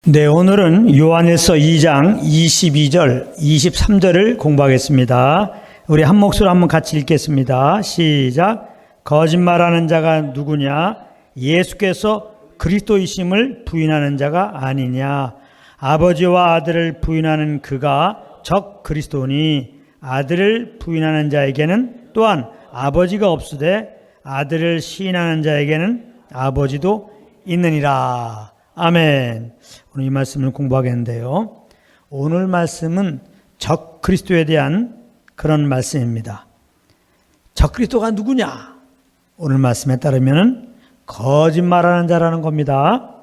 네, 오늘은 요한일서 2장 22절, 23절을 공부하겠습니다. 우리 한 목소리로 한번 같이 읽겠습니다. 시작. 거짓말하는 자가 누구냐? 예수께서 그리스도이심을 부인하는 자가 아니냐? 아버지와 아들을 부인하는 그가 적 그리스도니 아들을 부인하는 자에게는 또한 아버지가 없으되 아들을 시인하는 자에게는 아버지도 있느니라. 아멘. 오늘 이 말씀을 공부하겠는데요. 오늘 말씀은 적 그리스도에 대한 그런 말씀입니다. 적 그리스도가 누구냐? 오늘 말씀에 따르면 거짓말하는 자라는 겁니다.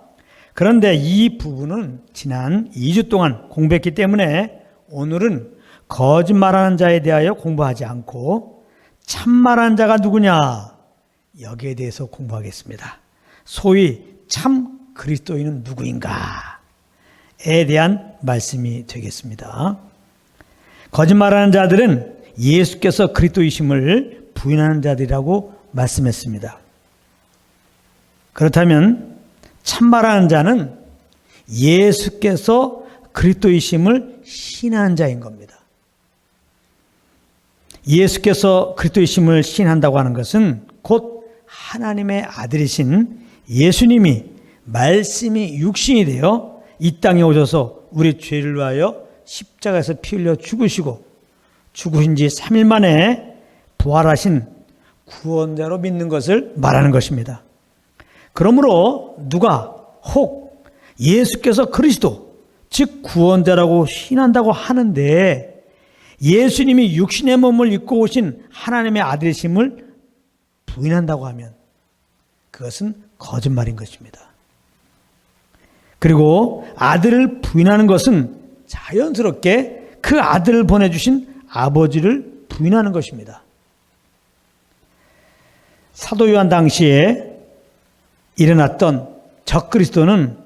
그런데 이 부분은 지난 2주 동안 공부했기 때문에 오늘은 거짓말하는 자에 대하여 공부하지 않고 참말하는 자가 누구냐? 여기에 대해서 공부하겠습니다. 소위 참 그리스도인은 누구인가에 대한 말씀이 되겠습니다. 거짓말하는 자들은 예수께서 그리스도이심을 부인하는 자들이라고 말씀했습니다. 그렇다면 참말하는 자는 예수께서 그리스도이심을 시인하는 자인 겁니다. 예수께서 그리스도이심을 시인한다고 하는 것은 곧 하나님의 아들이신 예수님이 말씀이 육신이 되어 이 땅에 오셔서 우리 죄를 위하여 십자가에서 피 흘려 죽으시고 죽으신 지 3일 만에 부활하신 구원자로 믿는 것을 말하는 것입니다. 그러므로 누가 혹 예수께서 그리스도 즉 구원자라고 시인한다고 하는데 예수님이 육신의 몸을 입고 오신 하나님의 아들이심을 부인한다고 하면 그것은 거짓말인 것입니다. 그리고 아들을 부인하는 것은 자연스럽게 그 아들을 보내주신 아버지를 부인하는 것입니다. 사도 요한 당시에 일어났던 적그리스도는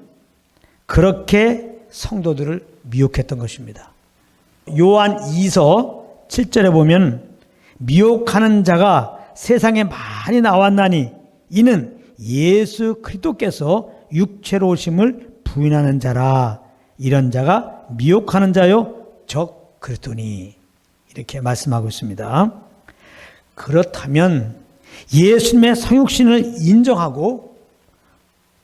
그렇게 성도들을 미혹했던 것입니다. 요한 2서 7절에 보면 미혹하는 자가 세상에 많이 나왔나니 이는 예수 그리스도께서 육체로 오심을 부인하는 자라. 이런 자가 미혹하는 자요 적 그리스도니. 이렇게 말씀하고 있습니다. 그렇다면 예수님의 성육신을 인정하고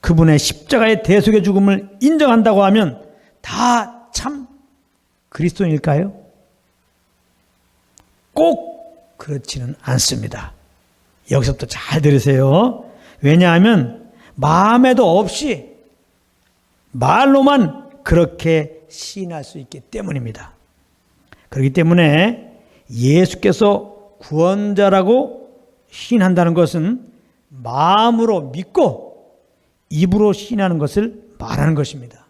그분의 십자가의 대속의 죽음을 인정한다고 하면 다 참 그리스도인일까요? 꼭 그렇지는 않습니다. 여기서부터 잘 들으세요. 왜냐하면 마음에도 없이 말로만 그렇게 시인할 수 있기 때문입니다. 그렇기 때문에 예수께서 구원자라고 시인한다는 것은 마음으로 믿고 입으로 시인하는 것을 말하는 것입니다.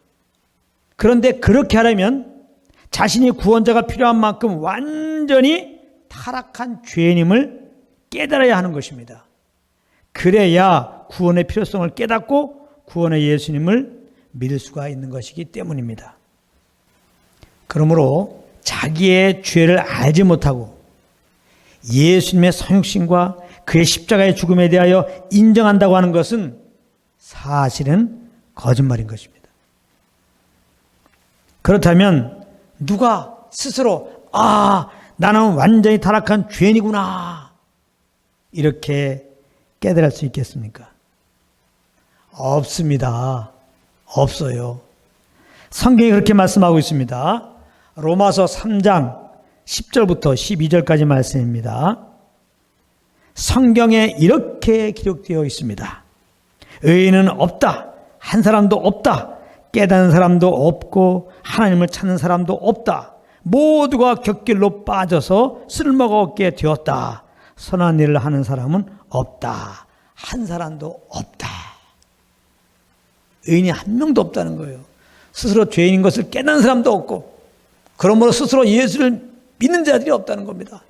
그런데 그렇게 하려면 자신이 구원자가 필요한 만큼 완전히 타락한 죄인임을 깨달아야 하는 것입니다. 그래야 구원의 필요성을 깨닫고 구원의 예수님을 믿을 수가 있는 것이기 때문입니다. 그러므로 자기의 죄를 알지 못하고 예수님의 성육신과 그의 십자가의 죽음에 대하여 인정한다고 하는 것은 사실은 거짓말인 것입니다. 그렇다면 누가 스스로 나는 완전히 타락한 죄인이구나 이렇게 깨달을 수 있겠습니까? 없습니다. 없어요. 성경이 그렇게 말씀하고 있습니다. 로마서 3장 10절부터 12절까지 말씀입니다. 성경에 이렇게 기록되어 있습니다. 의인은 없다. 한 사람도 없다. 깨닫는 사람도 없고 하나님을 찾는 사람도 없다. 모두가 곁길로 빠져서 쓸모가 없게 되었다. 선한 일을 하는 사람은 없다. 한 사람도 없다. 의인이 한 명도 없다는 거예요. 스스로 죄인인 것을 깨닫는 사람도 없고 그러므로 스스로 예수를 믿는 자들이 없다는 겁니다.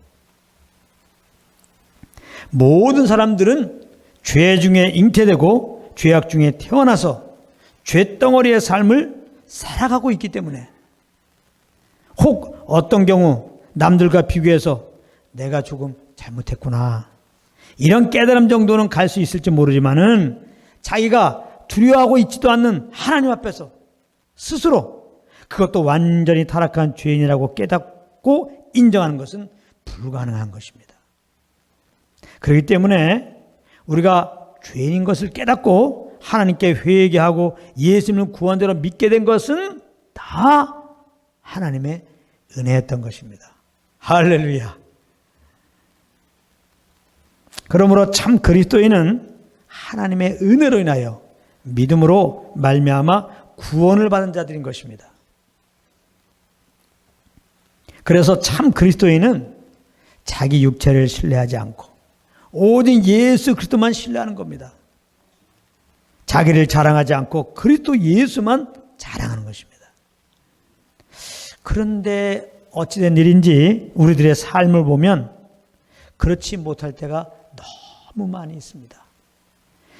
모든 사람들은 죄 중에 잉태되고 죄악 중에 태어나서 죄덩어리의 삶을 살아가고 있기 때문에 혹 어떤 경우 남들과 비교해서 내가 조금 잘못했구나 이런 깨달음 정도는 갈 수 있을지 모르지만은 자기가 두려워하고 있지도 않는 하나님 앞에서 스스로 그것도 완전히 타락한 죄인이라고 깨닫고 인정하는 것은 불가능한 것입니다. 그렇기 때문에 우리가 죄인인 것을 깨닫고 하나님께 회개하고 예수님을 구원자로 믿게 된 것은 다 하나님의 은혜였던 것입니다. 할렐루야. 그러므로 참 그리스도인은 하나님의 은혜로 인하여 믿음으로 말미암아 구원을 받은 자들인 것입니다. 그래서 참 그리스도인은 자기 육체를 신뢰하지 않고 오직 예수 그리스도만 신뢰하는 겁니다. 자기를 자랑하지 않고 그리스도 예수만 자랑하는 것입니다. 그런데 어찌된 일인지 우리들의 삶을 보면 그렇지 못할 때가 너무 많이 있습니다.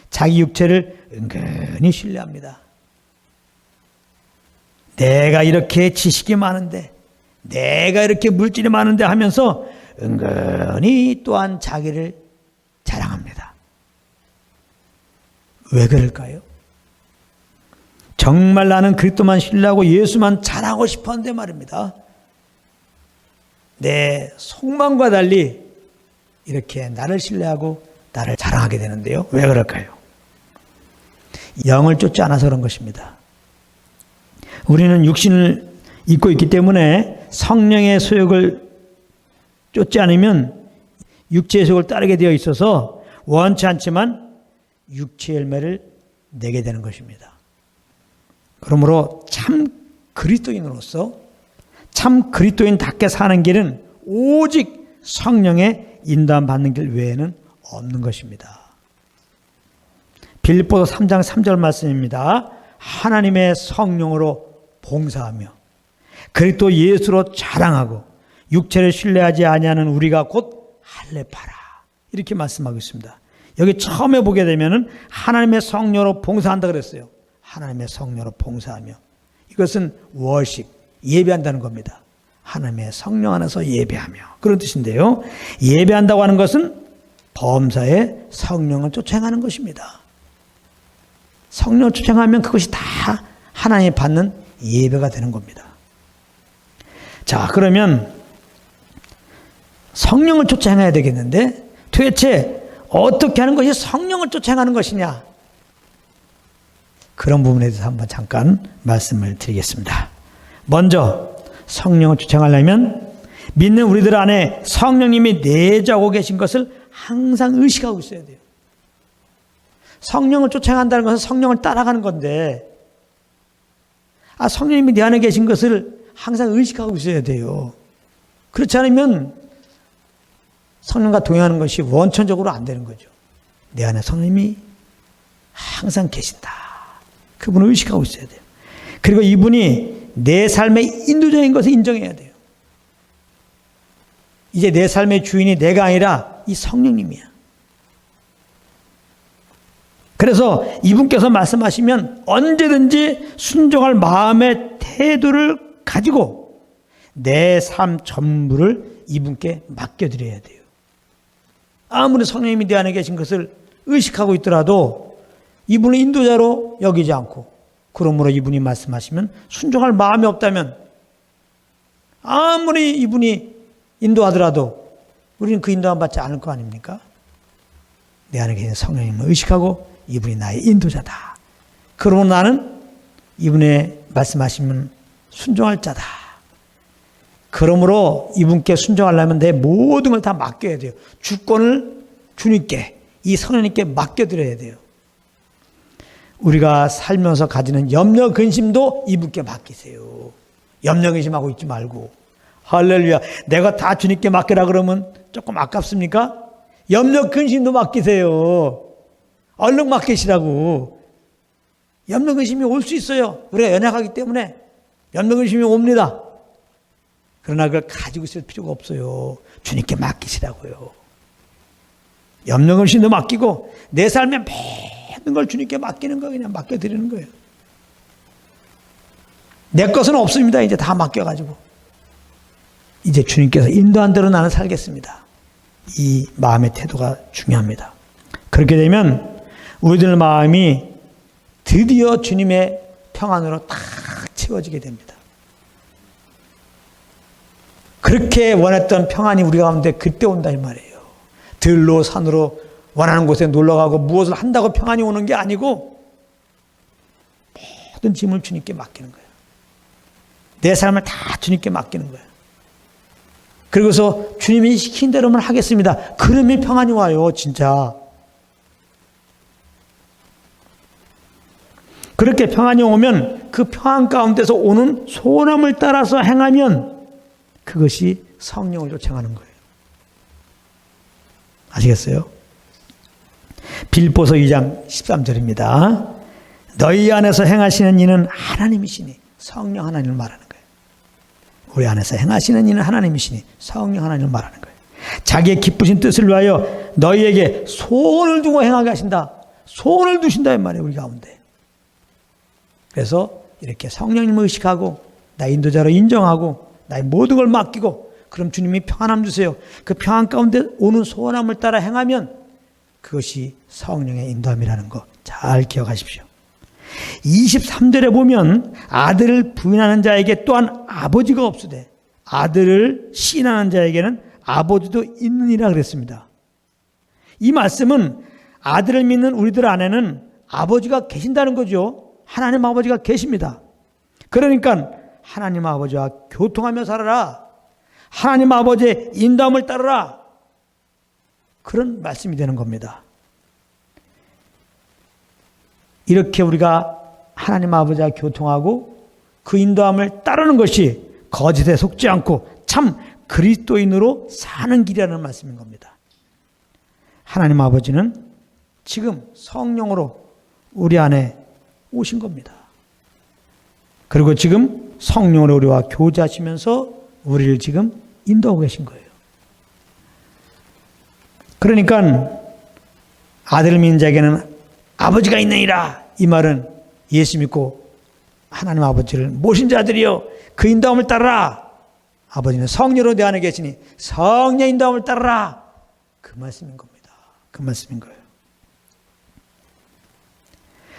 자기 육체를 은근히 신뢰합니다. 내가 이렇게 지식이 많은데, 내가 이렇게 물질이 많은데 하면서 은근히 또한 자기를 자랑합니다. 왜 그럴까요? 정말 나는 그리스도만 신뢰하고 예수만 자랑하고 싶었는데 말입니다. 내 속마음과 달리 이렇게 나를 신뢰하고 나를 자랑하게 되는데요. 왜 그럴까요? 영을 쫓지 않아서 그런 것입니다. 우리는 육신을 입고 있기 때문에 성령의 소욕을 쫓지 않으면 육체의 소욕을 따르게 되어 있어서 원치 않지만 육체의 열매를 내게 되는 것입니다. 그러므로 참 그리스도인으로서 참 그리스도인답게 사는 길은 오직 성령의 인도함 받는 길 외에는 없는 것입니다. 빌립보서 3장 3절 말씀입니다. 하나님의 성령으로 봉사하며 그리스도 예수로 자랑하고 육체를 신뢰하지 아니하는 우리가 곧 할례파라. 이렇게 말씀하고 있습니다. 여기 처음에 보게 되면은 하나님의 성령으로 봉사한다 그랬어요. 하나님의 성령으로 봉사하며 이것은 워십, 예배한다는 겁니다. 하나님의 성령 안에서 예배하며 그런 뜻인데요. 예배한다고 하는 것은 범사에 성령을 쫓아가는 것입니다. 성령을 쫓아가면 그것이 다 하나님이 받는 예배가 되는 겁니다. 자, 그러면 성령을 쫓아가야 되겠는데 도대체 어떻게 하는 것이 성령을 쫓아가는 것이냐? 그런 부분에 대해서 한번 잠깐 말씀을 드리겠습니다. 먼저 성령을 쫓아가려면 믿는 우리들 안에 성령님이 내주하고 계신 것을 항상 의식하고 있어야 돼요. 성령을 쫓아간다는 것은 성령을 따라가는 건데 성령님이 내 안에 계신 것을 항상 의식하고 있어야 돼요. 그렇지 않으면 성령과 동행하는 것이 원천적으로 안 되는 거죠. 내 안에 성령님이 항상 계신다. 그분을 의식하고 있어야 돼요. 그리고 이분이 내 삶의 인도자인 것을 인정해야 돼요. 이제 내 삶의 주인이 내가 아니라 이 성령님이야. 그래서 이분께서 말씀하시면 언제든지 순종할 마음의 태도를 가지고 내 삶 전부를 이분께 맡겨드려야 돼요. 아무리 성령님이 내 안에 계신 것을 의식하고 있더라도 이분을 인도자로 여기지 않고 그러므로 이분이 말씀하시면 순종할 마음이 없다면 아무리 이분이 인도하더라도 우리는 그 인도함 받지 않을 거 아닙니까? 내 안에 계신 성령님을 의식하고 이분이 나의 인도자다. 그러므로 나는 이분의 말씀하시면 순종할 자다. 그러므로 이분께 순종하려면 내 모든 걸 다 맡겨야 돼요. 주권을 주님께, 이 성령님께 맡겨드려야 돼요. 우리가 살면서 가지는 염려, 근심도 이분께 맡기세요. 염려, 근심하고 있지 말고. 할렐루야. 내가 다 주님께 맡기라 그러면 조금 아깝습니까? 염려, 근심도 맡기세요. 얼른 맡기시라고. 염려, 근심이 올 수 있어요. 우리가 연약하기 때문에 염려, 근심이 옵니다. 그러나 그걸 가지고 있을 필요가 없어요. 주님께 맡기시라고요. 염려, 근심도 맡기고 내 삶의 모든 걸 주님께 맡기는 거 그냥 맡겨드리는 거예요. 내 것은 없습니다. 이제 다 맡겨가지고 이제 주님께서 인도한 대로 나는 살겠습니다. 이 마음의 태도가 중요합니다. 그렇게 되면 우리들 마음이 드디어 주님의 평안으로 딱 채워지게 됩니다. 그렇게 원했던 평안이 우리 가운데 그때 온다 이 말이에요. 들로 산으로 원하는 곳에 놀러가고 무엇을 한다고 평안이 오는 게 아니고 모든 짐을 주님께 맡기는 거예요. 내 삶을 다 주님께 맡기는 거예요. 그리고서 주님이 시킨 대로만 하겠습니다. 그러면 평안이 와요, 진짜. 그렇게 평안이 오면 그 평안 가운데서 오는 소원함을 따라서 행하면 그것이 성령을 요청하는 거예요. 아시겠어요? 빌보서 2장 13절입니다. 너희 안에서 행하시는 이는 하나님이시니, 성령 하나님을 말하는 거예요. 우리 안에서 행하시는 이는 하나님이시니 성령 하나님을 말하는 거예요. 자기의 기쁘신 뜻을 위하여 너희에게 소원을 두고 행하게 하신다. 소원을 두신다 이 말이에요, 우리 가운데. 그래서 이렇게 성령님을 의식하고 나의 인도자로 인정하고 나의 모든 걸 맡기고 그럼 주님이 평안함 주세요. 그 평안 가운데 오는 소원함을 따라 행하면 그것이 성령의 인도함이라는 거 잘 기억하십시오. 23절에 보면 아들을 부인하는 자에게 또한 아버지가 없으되 아들을 시인하는 자에게는 아버지도 있느니라 그랬습니다. 이 말씀은 아들을 믿는 우리들 안에는 아버지가 계신다는 거죠. 하나님 아버지가 계십니다. 그러니까 하나님 아버지와 교통하며 살아라. 하나님 아버지의 인도함을 따르라. 그런 말씀이 되는 겁니다. 이렇게 우리가 하나님 아버지와 교통하고 그 인도함을 따르는 것이 거짓에 속지 않고 참 그리스도인으로 사는 길이라는 말씀인 겁니다. 하나님 아버지는 지금 성령으로 우리 안에 오신 겁니다. 그리고 지금 성령으로 우리와 교제하시면서 우리를 지금 인도하고 계신 거예요. 그러니까 아들을 믿는 자에게는 아버지가 있느니라. 이 말은 예수 믿고 하나님 아버지를 모신 자들이여 그 인도함을 따르라. 아버지는 성령으로 내 안에 계시니 성령 인도함을 따르라. 그 말씀인 겁니다. 그 말씀인 거예요.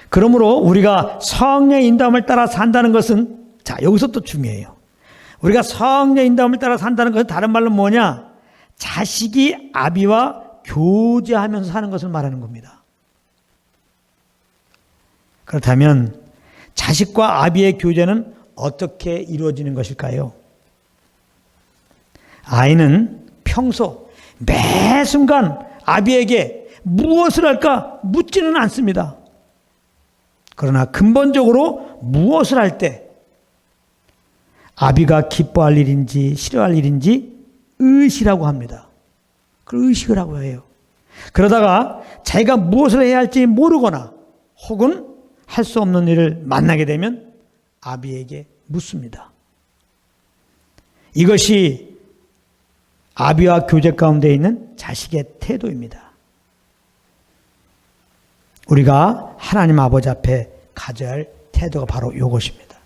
그러므로 우리가 성령의 인도함을 따라 산다는 것은 자 여기서 또 중요해요. 우리가 성령의 인도함을 따라 산다는 것은 다른 말로 뭐냐? 자식이 아비와 교제하면서 사는 것을 말하는 겁니다. 그렇다면 자식과 아비의 교제는 어떻게 이루어지는 것일까요? 아이는 평소 매 순간 아비에게 무엇을 할까 묻지는 않습니다. 그러나 근본적으로 무엇을 할 때 아비가 기뻐할 일인지 싫어할 일인지 의시라고 합니다. 그걸 의식을 하고 해요. 그러다가 자기가 무엇을 해야 할지 모르거나 혹은 할 수 없는 일을 만나게 되면 아비에게 묻습니다. 이것이 아비와 교제 가운데 있는 자식의 태도입니다. 우리가 하나님 아버지 앞에 가져야 할 태도가 바로 이것입니다.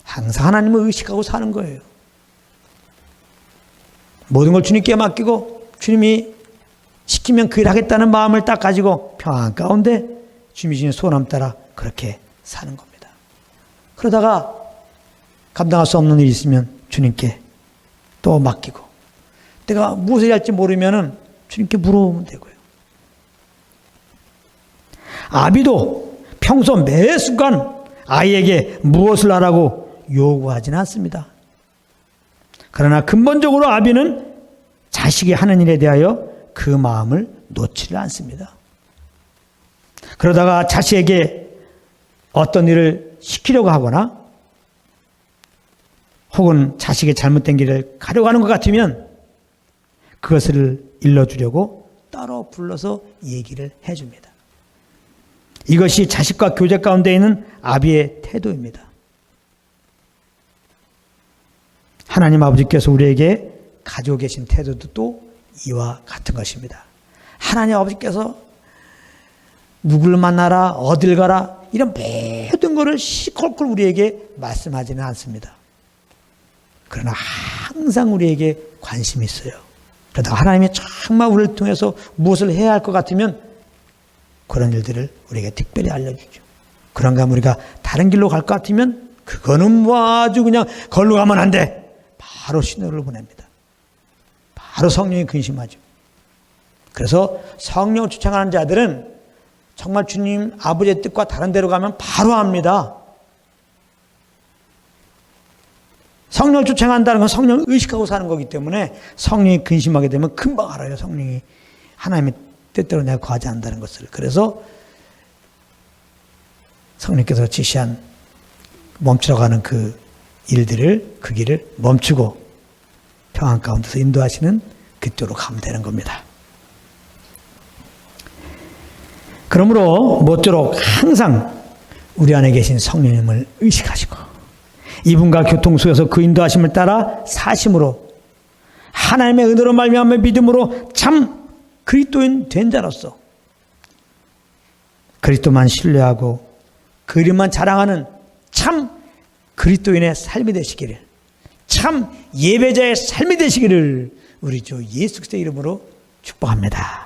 항상 하나님을 의식하고 사는 거예요. 모든 걸 주님께 맡기고 주님이 시키면 그 일 하겠다는 마음을 딱 가지고 평안 가운데 주님이 주신 소원함 따라 그렇게 사는 겁니다. 그러다가 감당할 수 없는 일이 있으면 주님께 또 맡기고 내가 무엇을 해야 할지 모르면 주님께 물어보면 되고요. 아비도 평소 매 순간 아이에게 무엇을 하라고 요구하지는 않습니다. 그러나 근본적으로 아비는 자식이 하는 일에 대하여 그 마음을 놓지를 않습니다. 그러다가 자식에게 어떤 일을 시키려고 하거나 혹은 자식의 잘못된 길을 가려고 하는 것 같으면 그것을 일러주려고 따로 불러서 얘기를 해줍니다. 이것이 자식과 교제 가운데 있는 아비의 태도입니다. 하나님 아버지께서 우리에게 가지고 계신 태도도 또 이와 같은 것입니다. 하나님 아버지께서 누구를 만나라, 어딜 가라 이런 모든 것을 시콜콜 우리에게 말씀하지는 않습니다. 그러나 항상 우리에게 관심이 있어요. 그러다가 하나님이 정말 우리를 통해서 무엇을 해야 할 것 같으면 그런 일들을 우리에게 특별히 알려주죠. 그런가 하면 우리가 다른 길로 갈 것 같으면 그거는 뭐 아주 그냥 걸로 가면 안 돼. 바로 신호를 보냅니다. 바로 성령이 근심하죠. 그래서 성령 주창하는 자들은 정말 주님 아버지의 뜻과 다른 데로 가면 바로 압니다. 성령을 주창한다는 건 성령을 의식하고 사는 거기 때문에 성령이 근심하게 되면 금방 알아요. 성령이 하나님의 뜻대로 내가 거하지 않는다는 것을. 그래서 성령께서 지시한 멈추라고 하는 그 일들을, 그 길을 멈추고 평안 가운데서 인도하시는 그쪽으로 가면 되는 겁니다. 그러므로 모쪼록 항상 우리 안에 계신 성령님을 의식하시고 이분과 교통수에서 그 인도하심을 따라 사심으로 하나님의 은혜로 말미암아 믿음으로 참 그리스도인 된 자로서 그리스도만 신뢰하고 그 이름만 자랑하는 참 그리스도인의 삶이 되시기를, 참 예배자의 삶이 되시기를 우리 주 예수 그리스도의 이름으로 축복합니다.